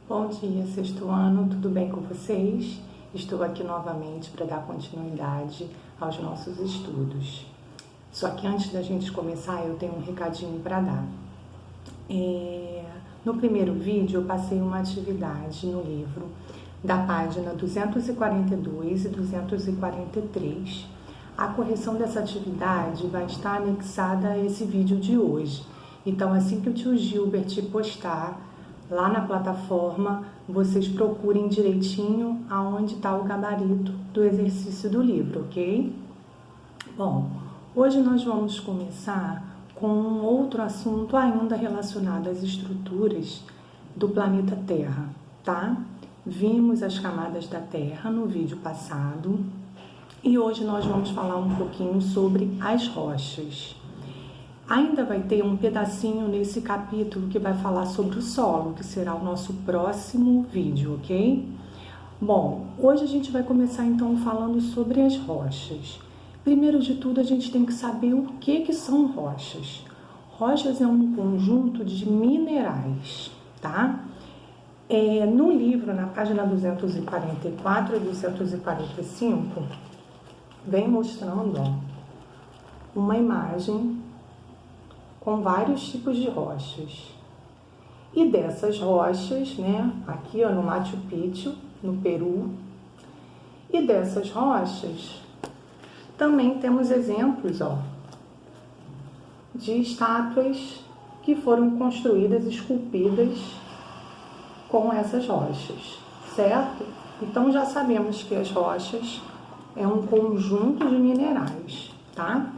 Bom dia, sexto ano, tudo bem com vocês? Estou aqui novamente para dar continuidade aos nossos estudos. Só que antes da gente começar, eu tenho um recadinho para dar. No primeiro vídeo, eu passei uma atividade no livro da página 242 e 243. A correção dessa atividade vai estar anexada a esse vídeo de hoje. Então, assim que o tio Gilbert postar lá na plataforma, vocês procurem direitinho aonde está o gabarito do exercício do livro, ok? Bom, hoje nós vamos começar com um outro assunto ainda relacionado às estruturas do planeta Terra, tá? Vimos as camadas da Terra no vídeo passado e hoje nós vamos falar um pouquinho sobre as rochas. Ainda vai ter um pedacinho nesse capítulo que vai falar sobre o solo, que será o nosso próximo vídeo, ok? Bom, hoje a gente vai começar então falando sobre as rochas. Primeiro de tudo, a gente tem que saber o que são rochas. Rochas é um conjunto de minerais, tá? No livro, na página 244 e 245, vem mostrando uma imagem com vários tipos de rochas. E dessas rochas, né, aqui no Machu Picchu, no Peru, e dessas rochas também temos exemplos, de estátuas que foram construídas, esculpidas com essas rochas, certo? Então já sabemos que as rochas é um conjunto de minerais, tá?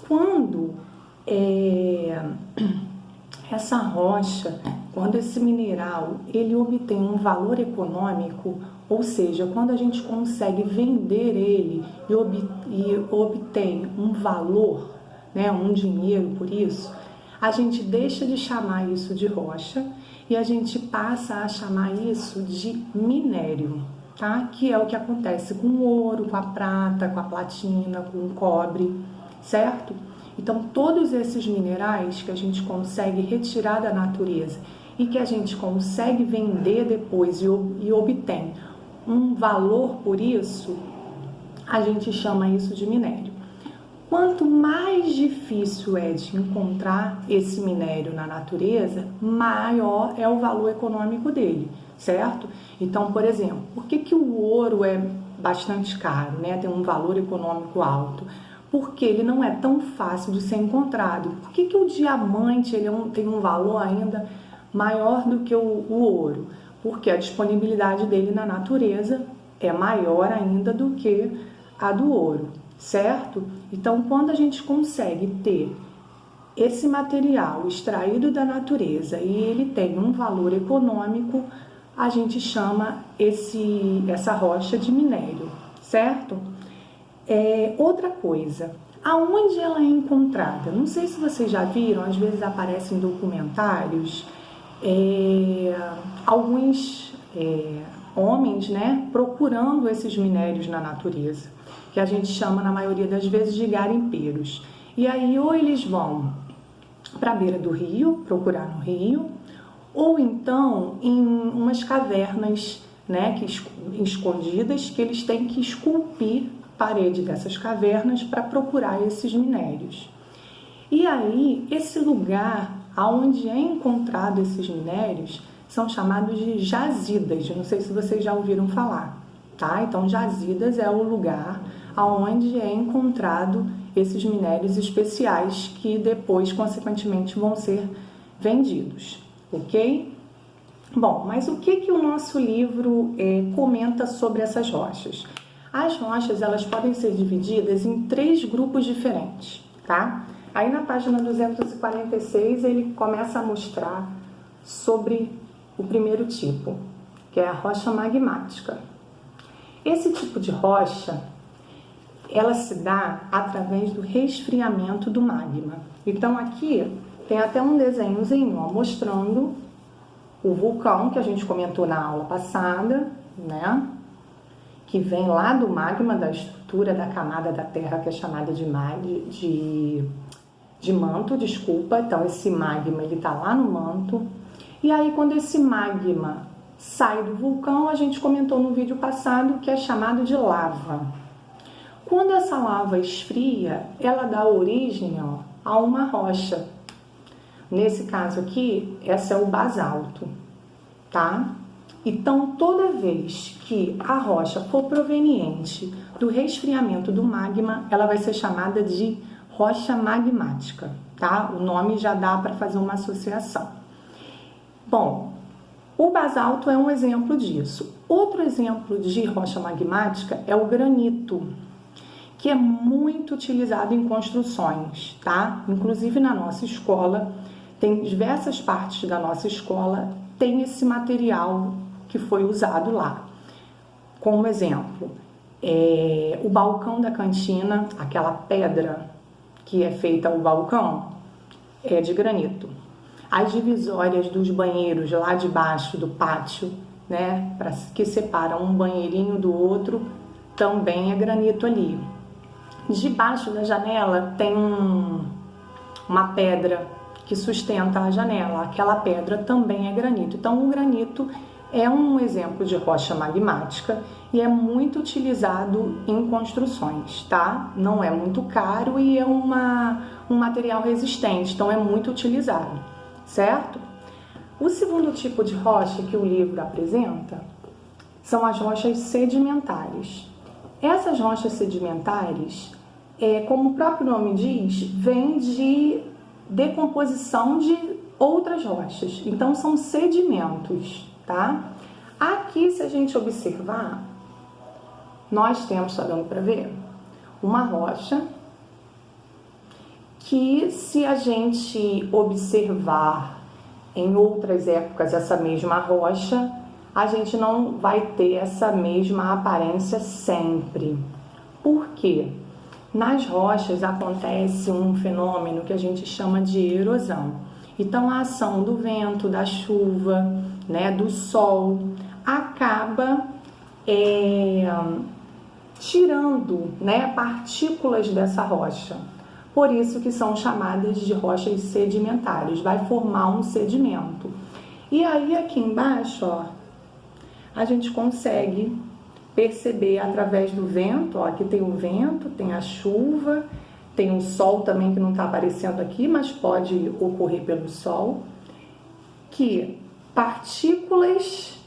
Quando essa rocha, quando esse mineral ele obtém um valor econômico, ou seja, quando a gente consegue vender ele e obtém um valor, né, um dinheiro por isso, a gente deixa de chamar isso de rocha e a gente passa a chamar isso de minério, tá? Que é o que acontece com o ouro, com a prata, com a platina, com o cobre, certo? Então, todos esses minerais que a gente consegue retirar da natureza e que a gente consegue vender depois e obtém um valor por isso, a gente chama isso de minério. Quanto mais difícil é de encontrar esse minério na natureza, maior é o valor econômico dele, certo? Então, por exemplo, por que o ouro é bastante caro, né? Tem um valor econômico alto? Porque ele não é tão fácil de ser encontrado. Por que o diamante tem um valor ainda maior do que o ouro? Porque a disponibilidade dele na natureza é maior ainda do que a do ouro, certo? Então, quando a gente consegue ter esse material extraído da natureza e ele tem um valor econômico, a gente chama essa rocha de minério, certo? Outra coisa, aonde ela é encontrada? Não sei se vocês já viram, às vezes aparecem em documentários, alguns homens, né, procurando esses minérios na natureza, que a gente chama na maioria das vezes de garimpeiros. E aí ou eles vão para a beira do rio, procurar no rio, ou então em umas cavernas, né, escondidas, que eles têm que esculpir parede dessas cavernas para procurar esses minérios. E aí, esse lugar onde é encontrado esses minérios são chamados de jazidas. Eu não sei se vocês já ouviram falar, tá? Então, jazidas é o lugar onde é encontrado esses minérios especiais que depois, consequentemente, vão ser vendidos, ok? Bom, mas o que o nosso livro comenta sobre essas rochas? As rochas, elas podem ser divididas em 3 grupos diferentes, tá? Aí na página 246 ele começa a mostrar sobre o primeiro tipo, que é a rocha magmática. Esse tipo de rocha, ela se dá através do resfriamento do magma. Então aqui tem até um desenhozinho, mostrando o vulcão que a gente comentou na aula passada, né? Que vem lá do magma, da estrutura da camada da Terra, que é chamada de manto, desculpa. Então, esse magma, ele tá lá no manto. E aí, quando esse magma sai do vulcão, a gente comentou no vídeo passado, que é chamado de lava. Quando essa lava esfria, ela dá origem a uma rocha. Nesse caso aqui, essa é o basalto, tá? Então, toda vez que a rocha for proveniente do resfriamento do magma, ela vai ser chamada de rocha magmática, tá? O nome já dá para fazer uma associação. Bom, o basalto é um exemplo disso. Outro exemplo de rocha magmática é o granito, que é muito utilizado em construções, tá? Inclusive na nossa escola, tem diversas partes da nossa escola, tem esse material que foi usado lá. Como exemplo, o balcão da cantina, aquela pedra que é feita o balcão, é de granito. As divisórias dos banheiros lá de baixo do pátio, né, que separam um banheirinho do outro, também é granito ali. Debaixo da janela tem uma pedra que sustenta a janela. Aquela pedra também é granito. Então, o granito é um exemplo de rocha magmática e é muito utilizado em construções, tá? Não é muito caro e é um material resistente, então é muito utilizado, certo? O segundo tipo de rocha que o livro apresenta são as rochas sedimentares. Essas rochas sedimentares, como o próprio nome diz, vem de decomposição de outras rochas. Então, são sedimentos, tá? Aqui, se a gente observar, nós temos, tá dando para ver, uma rocha que, se a gente observar em outras épocas essa mesma rocha, a gente não vai ter essa mesma aparência sempre. Por quê? Nas rochas acontece um fenômeno que a gente chama de erosão. Então, a ação do vento, da chuva, né, do sol, acaba tirando, né, partículas dessa rocha. Por isso que são chamadas de rochas sedimentares. Vai formar um sedimento. E aí, aqui embaixo, ó, a gente consegue perceber através do vento, ó, aqui tem o vento, tem a chuva, tem o sol também que não está aparecendo aqui, mas pode ocorrer pelo sol, que partículas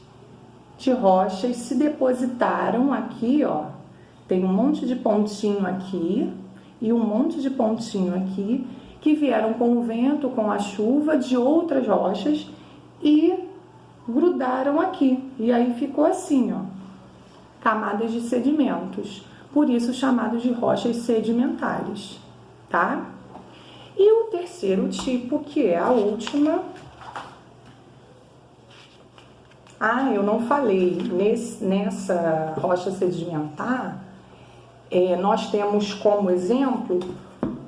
de rochas se depositaram aqui, ó, tem um monte de pontinho aqui e um monte de pontinho aqui, que vieram com o vento, com a chuva de outras rochas e grudaram aqui, e aí ficou assim, ó, camadas de sedimentos, por isso chamados de rochas sedimentares, tá? E o terceiro tipo, que é a última, eu não falei, nessa rocha sedimentar, nós temos como exemplo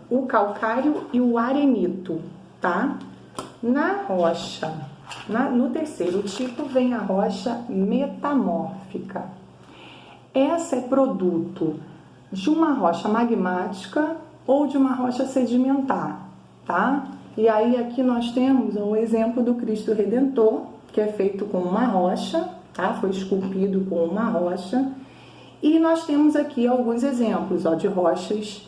o calcário e o arenito, tá? Na rocha, no terceiro tipo, vem a rocha metamórfica. Essa é produto de uma rocha magmática ou de uma rocha sedimentar, tá? E aí aqui nós temos um exemplo do Cristo Redentor, que é feito com uma rocha, tá? Foi esculpido com uma rocha. E nós temos aqui alguns exemplos, ó, de rochas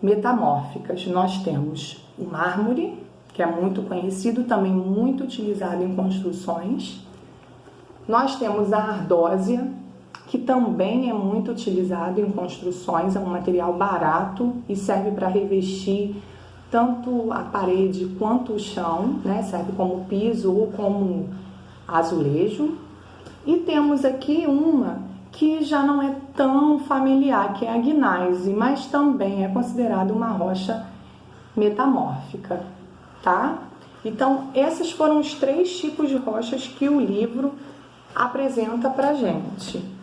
metamórficas. Nós temos o mármore, que é muito conhecido, também muito utilizado em construções. Nós temos a ardósia, que também é muito utilizado em construções, é um material barato e serve para revestir tanto a parede quanto o chão, né? Serve como piso ou como azulejo. E temos aqui uma que já não é tão familiar, que é a gneiss, mas também é considerada uma rocha metamórfica, tá? Então, esses foram os 3 tipos de rochas que o livro apresenta pra gente.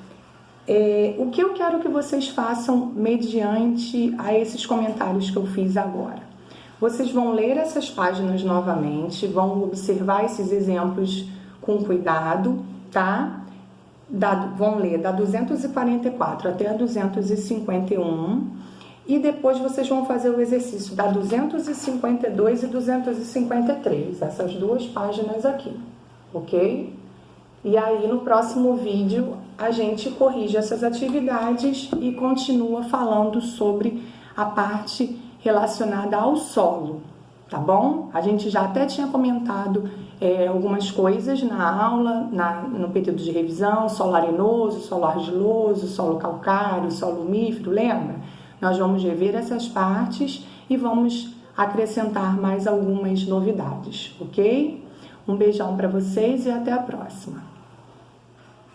O que eu quero que vocês façam mediante a esses comentários que eu fiz agora? Vocês vão ler essas páginas novamente, vão observar esses exemplos com cuidado, tá? Vão ler da 244 até a 251 e depois vocês vão fazer o exercício da 252 e 253, essas 2 páginas aqui, ok? E aí no próximo vídeo a gente corrige essas atividades e continua falando sobre a parte relacionada ao solo, tá bom? A gente já até tinha comentado algumas coisas na aula, no período de revisão: solo arenoso, solo argiloso, solo calcário, solo umífero, lembra? Nós vamos rever essas partes e vamos acrescentar mais algumas novidades, ok? Um beijão para vocês e até a próxima!